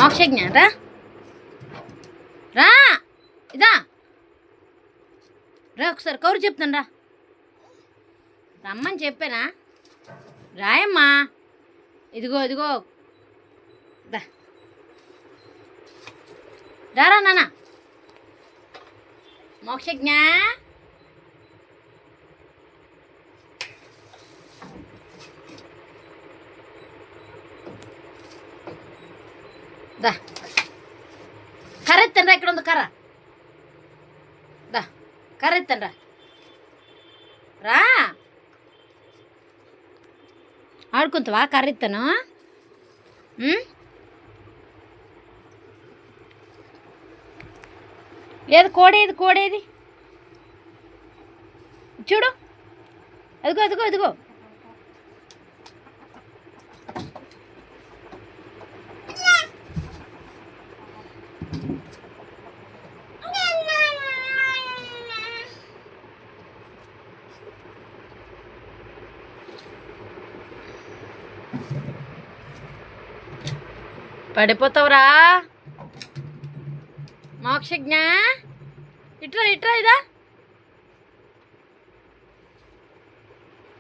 మోక్షజ్ఞ రా రా ఇదా రా ఒకసారి కౌరు చెప్తాను రా రమ్మని చెప్పానా రాయమ్మా ఇదిగో ఇదిగో దా రారా నాన్న మోక్షజ్ఞ దా కర్ర ఎత్తండి రా ఇక్కడ ఉంది కర్ర దా కర్ర ఎత్తండి రా ఆడుకుంటావా కర్ర ఎత్తాను ఏది కోడేది చూడు అదిగో అదిగో అదిగో పడిపోతావురా మోక్షజ్ఞ ఇట్రా ఇట్రా ఇదా